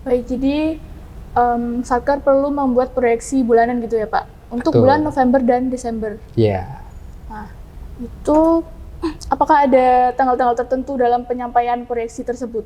Baik, jadi Satker perlu membuat proyeksi bulanan gitu ya Pak, untuk Betul. bulan November dan Desember. Ya. Nah, itu apakah ada tanggal-tanggal tertentu dalam penyampaian proyeksi tersebut?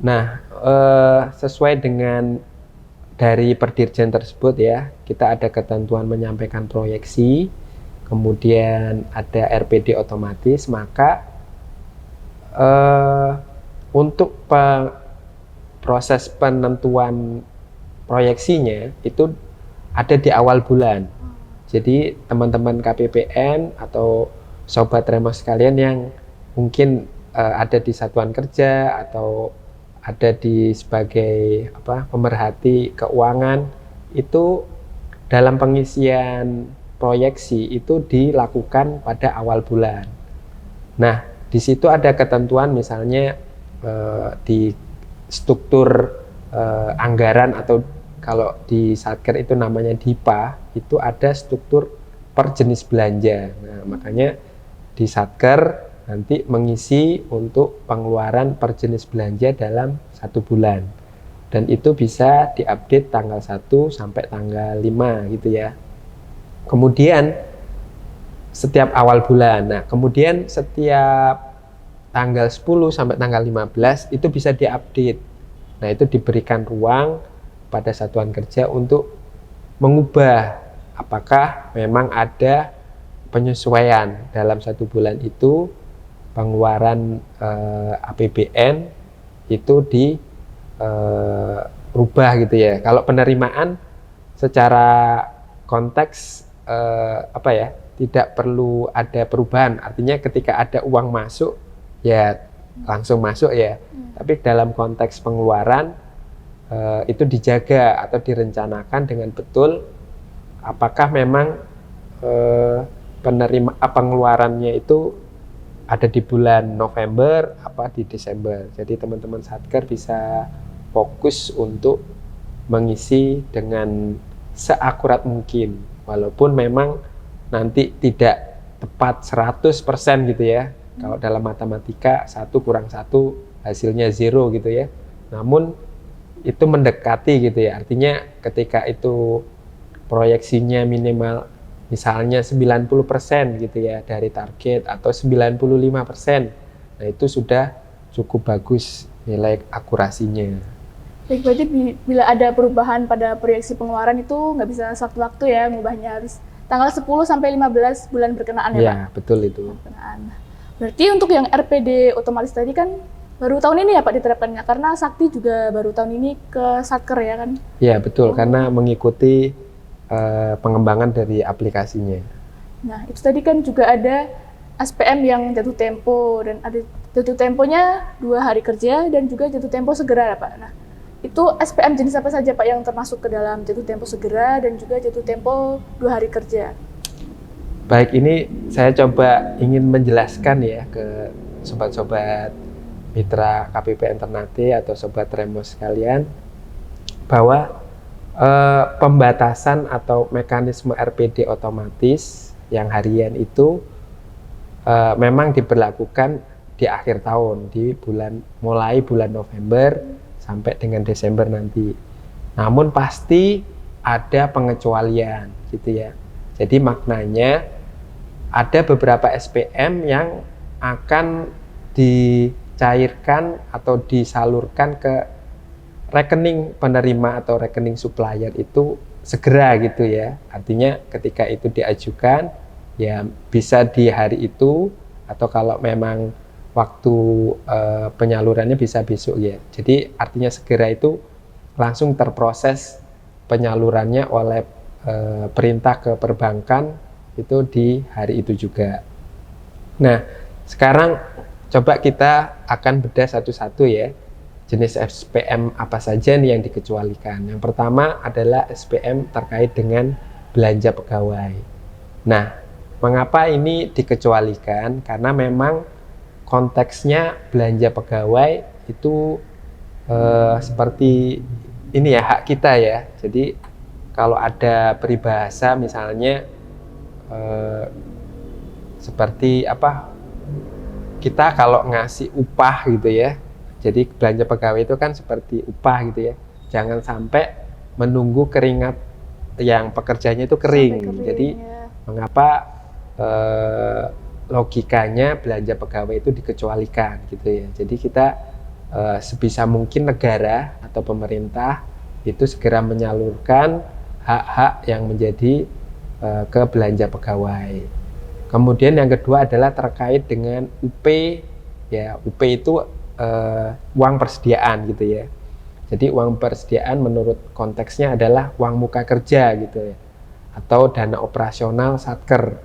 Nah, sesuai dengan dari Perdirjen tersebut ya, kita ada ketentuan menyampaikan proyeksi, kemudian ada RPD otomatis, maka untuk proses penentuan proyeksinya itu ada di awal bulan. Jadi teman-teman KPPN atau sobat Remos sekalian yang mungkin ada di satuan kerja atau ada di sebagai pemerhati keuangan, itu dalam pengisian proyeksi itu dilakukan pada awal bulan. Nah, di situ ada ketentuan misalnya di struktur anggaran atau kalau di Satker itu namanya DIPA, itu ada struktur per jenis belanja. Nah, makanya di Satker nanti mengisi untuk pengeluaran per jenis belanja dalam 1 bulan. Dan itu bisa diupdate tanggal 1 sampai tanggal 5 gitu ya. Kemudian setiap awal bulan. Nah, kemudian setiap tanggal 10 sampai tanggal 15 itu bisa diupdate. Nah, itu diberikan ruang pada satuan kerja untuk mengubah apakah memang ada penyesuaian dalam 1 bulan itu pengeluaran APBN itu dirubah gitu ya. Kalau penerimaan secara konteks tidak perlu ada perubahan. Artinya ketika ada uang masuk ya langsung masuk ya. Tapi dalam konteks pengeluaran itu dijaga atau direncanakan dengan betul apakah memang pengeluarannya itu ada di bulan November apa di Desember. Jadi teman-teman Satker bisa fokus untuk mengisi dengan seakurat mungkin, walaupun memang nanti tidak tepat 100% gitu ya. Kalau dalam matematika 1 kurang 1 hasilnya 0 gitu ya. Namun itu mendekati gitu ya. Artinya ketika itu proyeksinya minimal misalnya 90% gitu ya dari target atau 95%. Nah, itu sudah cukup bagus nilai akurasinya. Baik, berarti bila ada perubahan pada proyeksi pengeluaran itu nggak bisa sewaktu-waktu ya, ngubahnya harus tanggal 10 sampai 15 bulan berkenaan ya, Pak? Ya, betul itu. Berkenaan. Berarti untuk yang RPD otomatis tadi kan baru tahun ini ya Pak diterapkannya, karena Sakti juga baru tahun ini ke Satker ya kan? Ya, betul, karena mengikuti pengembangan dari aplikasinya. Nah, itu tadi kan juga ada SPM yang jatuh tempo, dan ada jatuh temponya 2 hari kerja dan juga jatuh tempo segera ya Pak. Nah, itu SPM jenis apa saja Pak yang termasuk ke dalam jatuh tempo segera dan juga jatuh tempo 2 hari kerja? Baik, ini saya coba ingin menjelaskan ya ke sobat-sobat mitra KPPN Ternate atau sobat Remos sekalian bahwa pembatasan atau mekanisme RPD otomatis yang harian itu memang diberlakukan di akhir tahun, di mulai bulan November sampai dengan Desember nanti. Namun pasti ada pengecualian gitu ya. Jadi maknanya ada beberapa SPM yang akan dicairkan atau disalurkan ke rekening penerima atau rekening supplier itu segera gitu ya. Artinya ketika itu diajukan ya bisa di hari itu, atau kalau memang waktu penyalurannya bisa besok ya. Jadi artinya segera itu langsung terproses penyalurannya oleh perintah ke perbankan itu di hari itu juga. Nah, sekarang coba kita akan bedah satu-satu ya. Jenis SPM apa saja nih yang dikecualikan. Yang pertama adalah SPM terkait dengan belanja pegawai. Nah, mengapa ini dikecualikan? Karena memang konteksnya belanja pegawai itu seperti ini ya, hak kita ya. Jadi kalau ada peribahasa misalnya seperti apa, kita kalau ngasih upah gitu ya, Jadi belanja pegawai itu kan seperti upah gitu ya. Jangan sampai menunggu keringat yang pekerjanya itu kering. Sampai kering, Jadi ya. mengapa logikanya belanja pegawai itu dikecualikan gitu ya. Jadi kita sebisa mungkin negara atau pemerintah itu segera menyalurkan hak-hak yang menjadi ke belanja pegawai. Kemudian yang kedua adalah terkait dengan UP, ya UP itu uang persediaan gitu ya. Jadi uang persediaan menurut konteksnya adalah uang muka kerja gitu ya, atau dana operasional satker.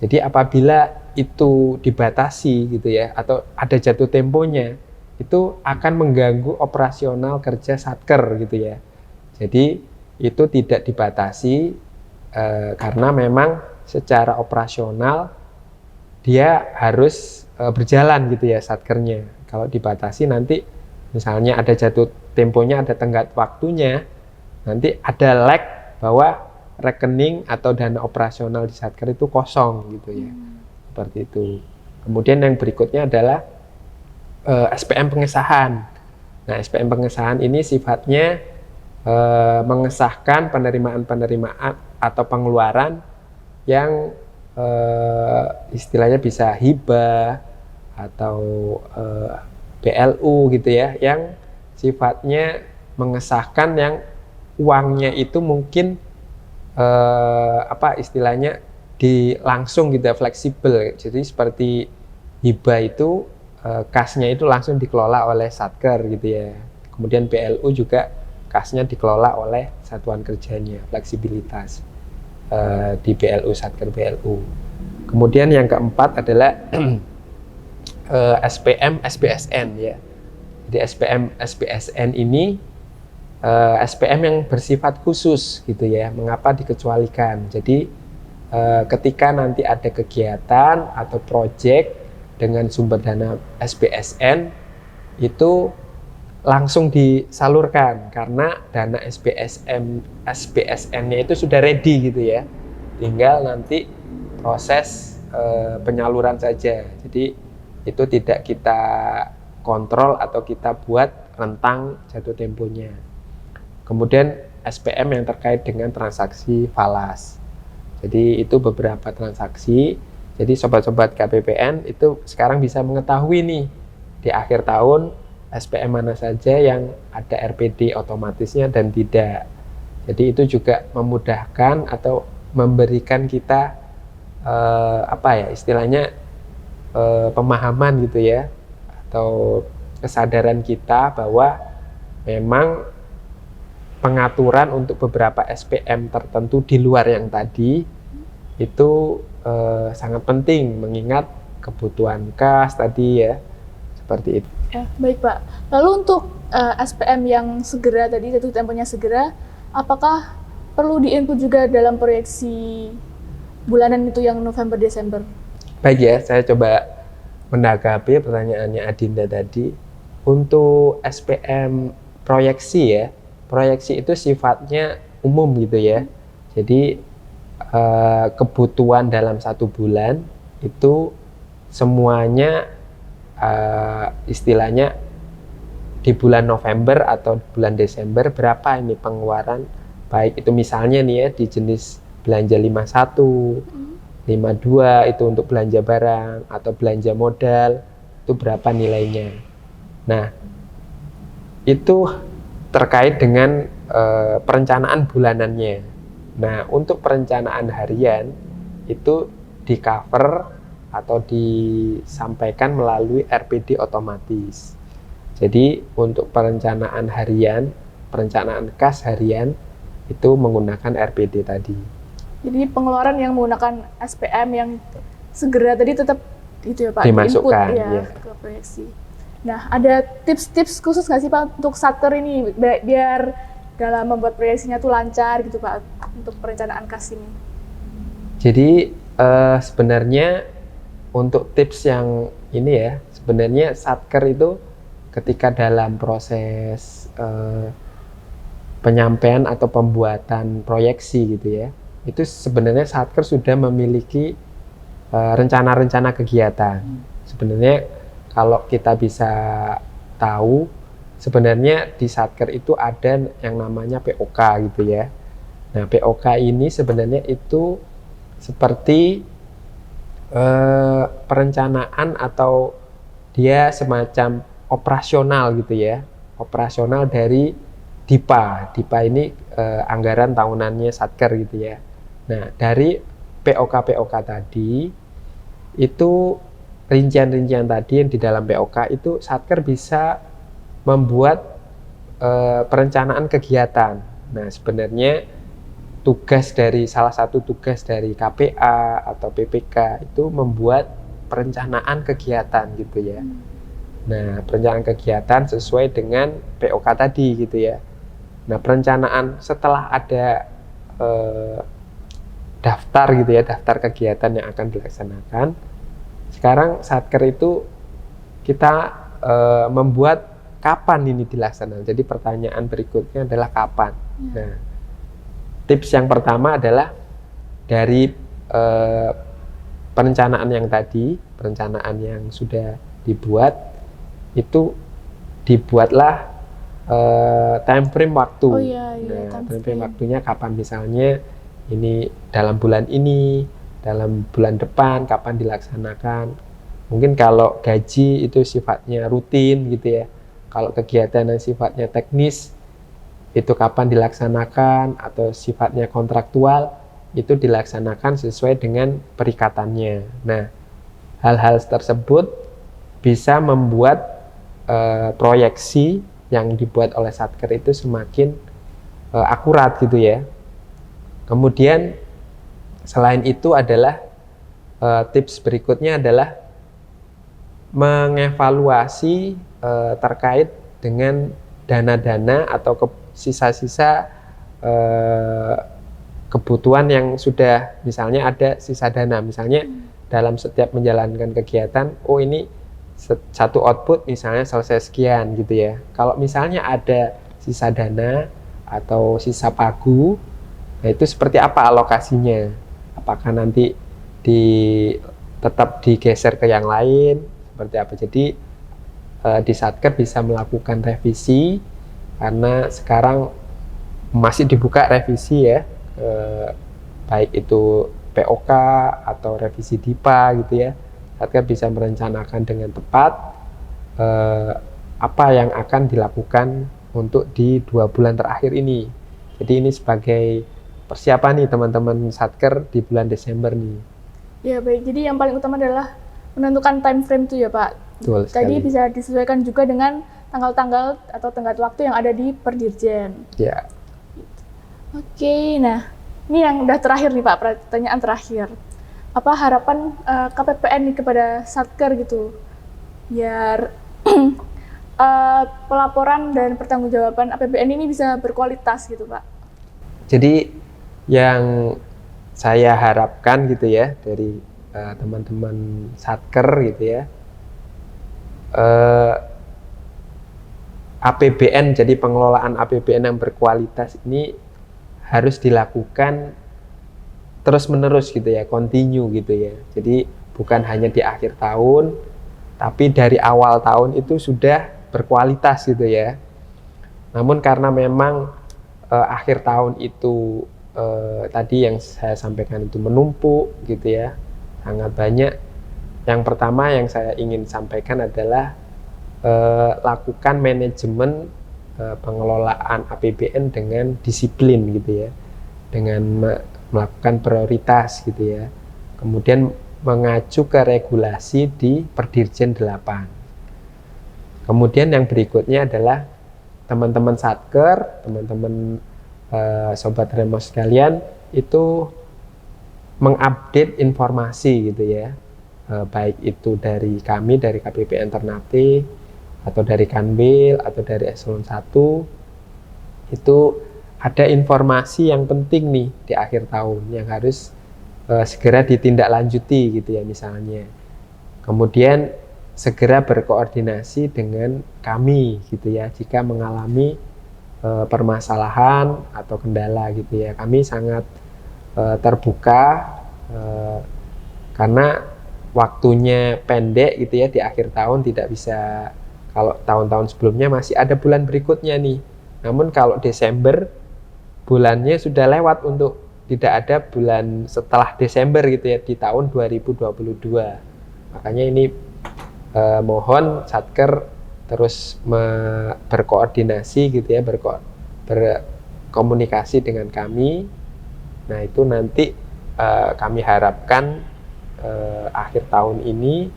Jadi apabila itu dibatasi gitu ya, atau ada jatuh temponya, itu akan mengganggu operasional kerja satker gitu ya. Jadi itu tidak dibatasi karena memang secara operasional dia harus berjalan gitu ya satkernya. Kalau dibatasi nanti misalnya ada jatuh temponya, ada tenggat waktunya, nanti ada lag bahwa rekening atau dana operasional di satker itu kosong gitu ya. Seperti itu. Kemudian yang berikutnya adalah SPM pengesahan. Nah, SPM pengesahan ini sifatnya mengesahkan penerimaan atau pengeluaran yang istilahnya bisa hibah atau BLU gitu ya, yang sifatnya mengesahkan yang uangnya itu mungkin apa istilahnya langsung gitu ya, fleksibel. Jadi seperti hibah itu kasnya itu langsung dikelola oleh satker gitu ya. Kemudian BLU juga kasnya dikelola oleh satuan kerjanya, fleksibilitas di BLU, satker BLU. Kemudian yang keempat adalah SPM SPSN ya. Jadi SPM SPSN ini SPM yang bersifat khusus gitu ya. Mengapa dikecualikan? Jadi ketika nanti ada kegiatan atau proyek dengan sumber dana SPSN itu langsung disalurkan karena dana SPSN-nya itu sudah ready gitu ya. Tinggal nanti proses penyaluran saja. Jadi itu tidak kita kontrol atau kita buat rentang jatuh temponya. Kemudian SPM yang terkait dengan transaksi falas. Jadi itu beberapa transaksi. Jadi sobat-sobat KPPN itu sekarang bisa mengetahui nih di akhir tahun SPM mana saja yang ada RPD otomatisnya dan tidak. Jadi itu juga memudahkan atau memberikan kita apa ya istilahnya pemahaman gitu ya, atau kesadaran kita bahwa memang pengaturan untuk beberapa SPM tertentu di luar yang tadi itu sangat penting mengingat kebutuhan kas tadi ya, seperti itu. Ya, baik Pak. Lalu untuk SPM yang segera tadi, jatuh temponya segera, apakah perlu di-input juga dalam proyeksi bulanan itu yang November-Desember? Baik ya, saya coba menanggapi pertanyaannya Adinda tadi. Untuk SPM proyeksi ya, proyeksi itu sifatnya umum gitu ya. Jadi kebutuhan dalam satu bulan itu semuanya istilahnya di bulan November atau bulan Desember berapa ini pengeluaran, baik itu misalnya nih ya di jenis belanja 51, 52 itu untuk belanja barang atau belanja modal itu berapa nilainya. Nah itu terkait dengan perencanaan bulanannya. Nah untuk perencanaan harian itu di cover atau disampaikan melalui RPD otomatis. Jadi untuk perencanaan harian, perencanaan kas harian itu menggunakan RPD tadi. Jadi pengeluaran yang menggunakan SPM yang segera tadi tetap itu ya Pak, dimasukkan input, ya, ke proyeksi. Nah ada tips-tips khusus nggak sih Pak untuk satker ini biar dalam membuat proyeksinya tuh lancar gitu Pak untuk perencanaan kas ini? Jadi sebenarnya untuk tips yang ini ya, sebenarnya satker itu ketika dalam proses penyampaian atau pembuatan proyeksi gitu ya, itu sebenarnya satker sudah memiliki rencana-rencana kegiatan. Sebenarnya kalau kita bisa tahu, sebenarnya di Satker itu ada yang namanya POK gitu ya. Nah, POK ini sebenarnya itu seperti perencanaan atau dia semacam operasional gitu ya. Operasional dari DIPA. DIPA ini anggaran tahunannya Satker gitu ya. Nah, dari POK-POK tadi itu rincian-rincian tadi yang di dalam POK itu Satker bisa membuat perencanaan kegiatan. Nah, sebenarnya salah satu tugas dari KPA atau PPK itu membuat perencanaan kegiatan gitu ya. Nah, perencanaan kegiatan sesuai dengan POK tadi gitu ya. Nah, perencanaan setelah ada daftar gitu ya, daftar kegiatan yang akan dilaksanakan. Sekarang Satker itu kita membuat kapan ini dilaksanakan. Jadi pertanyaan berikutnya adalah kapan. Nah, tips yang pertama adalah dari perencanaan yang tadi, perencanaan yang sudah dibuat, itu dibuatlah time frame waktu. Oh iya, Nah, time time frame frame. waktunya kapan, misalnya ini dalam bulan ini, dalam bulan depan, kapan dilaksanakan. Mungkin kalau gaji itu sifatnya rutin gitu ya. Kalau kegiatan yang sifatnya teknis, itu kapan dilaksanakan, atau sifatnya kontraktual, itu dilaksanakan sesuai dengan perikatannya. Nah, hal-hal tersebut bisa membuat proyeksi yang dibuat oleh Satker itu semakin akurat gitu ya. Kemudian selain itu adalah tips berikutnya adalah mengevaluasi terkait dengan dana-dana atau sisa-sisa kebutuhan yang sudah, misalnya ada sisa dana, misalnya dalam setiap menjalankan kegiatan, oh ini satu output misalnya selesai sekian gitu ya. Kalau misalnya ada sisa dana atau sisa pagu, nah itu seperti apa alokasinya? Apakah nanti tetap digeser ke yang lain? Seperti apa? Jadi di Satker bisa melakukan revisi, karena sekarang masih dibuka revisi ya, baik itu POK atau revisi DIPA gitu ya. Satker bisa merencanakan dengan tepat apa yang akan dilakukan untuk di 2 bulan terakhir ini. Jadi ini sebagai persiapan nih teman-teman Satker di bulan Desember nih. Ya baik, jadi yang paling utama adalah menentukan time frame itu ya Pak. Betul sekali. Tadi bisa disesuaikan juga dengan tanggal-tanggal atau tenggat waktu yang ada di Perdirjen. Ya. Oke, nah ini yang udah terakhir nih Pak, pertanyaan terakhir. Apa harapan KPPN nih kepada Satker gitu, biar pelaporan dan pertanggungjawaban APBN ini bisa berkualitas gitu Pak? Jadi yang saya harapkan gitu ya dari teman-teman Satker gitu ya, APBN, jadi pengelolaan APBN yang berkualitas ini harus dilakukan terus-menerus gitu ya, continue gitu ya. Jadi bukan hanya di akhir tahun, tapi dari awal tahun itu sudah berkualitas gitu ya. Namun karena memang akhir tahun itu tadi yang saya sampaikan itu menumpuk gitu ya, sangat banyak. Yang pertama yang saya ingin sampaikan adalah lakukan manajemen pengelolaan APBN dengan disiplin gitu ya, dengan melakukan prioritas gitu ya. Kemudian mengacu ke regulasi di Perdirjen 8. Kemudian yang berikutnya adalah teman-teman Satker, teman-teman Sobat Remo sekalian, itu mengupdate informasi gitu ya, baik itu dari kami, dari KPPN Ternate, atau dari Kanwil, atau dari Eselon 1, itu ada informasi yang penting nih di akhir tahun yang harus segera ditindaklanjuti gitu ya misalnya. Kemudian segera berkoordinasi dengan kami gitu ya jika mengalami permasalahan atau kendala gitu ya. Kami sangat terbuka karena waktunya pendek gitu ya, di akhir tahun tidak bisa Kalau tahun-tahun sebelumnya masih ada bulan berikutnya nih. Namun kalau Desember bulannya sudah lewat untuk tidak ada bulan setelah Desember gitu ya di tahun 2022. Makanya ini mohon Satker terus berkoordinasi gitu ya, berkomunikasi dengan kami. Nah itu nanti kami harapkan akhir tahun ini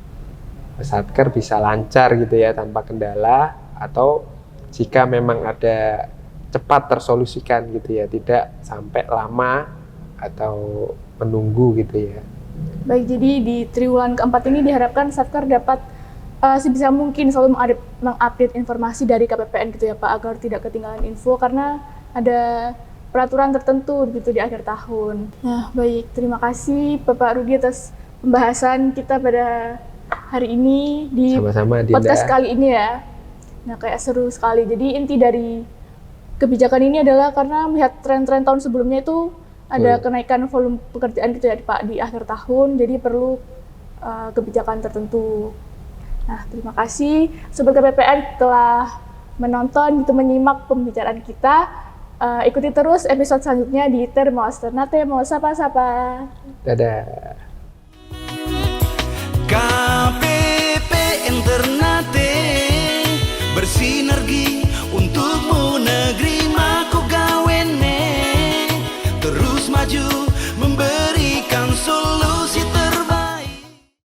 Satker bisa lancar gitu ya tanpa kendala, atau jika memang ada cepat tersolusikan gitu ya, tidak sampai lama atau menunggu gitu ya. Baik, jadi di triwulan keempat ini diharapkan Satker dapat sebisa mungkin selalu mengupdate informasi dari KPPN gitu ya Pak, agar tidak ketinggalan info karena ada peraturan tertentu gitu di akhir tahun. Nah, baik, terima kasih Bapak Rudi atas pembahasan kita pada hari ini di Sama-sama, Dinda. podcast kali ini ya. Nah, kayak seru sekali. Jadi inti dari kebijakan ini adalah karena melihat tren-tren tahun sebelumnya itu ada kenaikan volume pekerjaan gitu ya Pak di akhir tahun, jadi perlu kebijakan tertentu. Nah, terima kasih Sobat KPPN telah menonton gitu, menyimak pembicaraan kita. Ikuti terus episode selanjutnya di Termo Asternate, mau sapa-sapa. Dadah.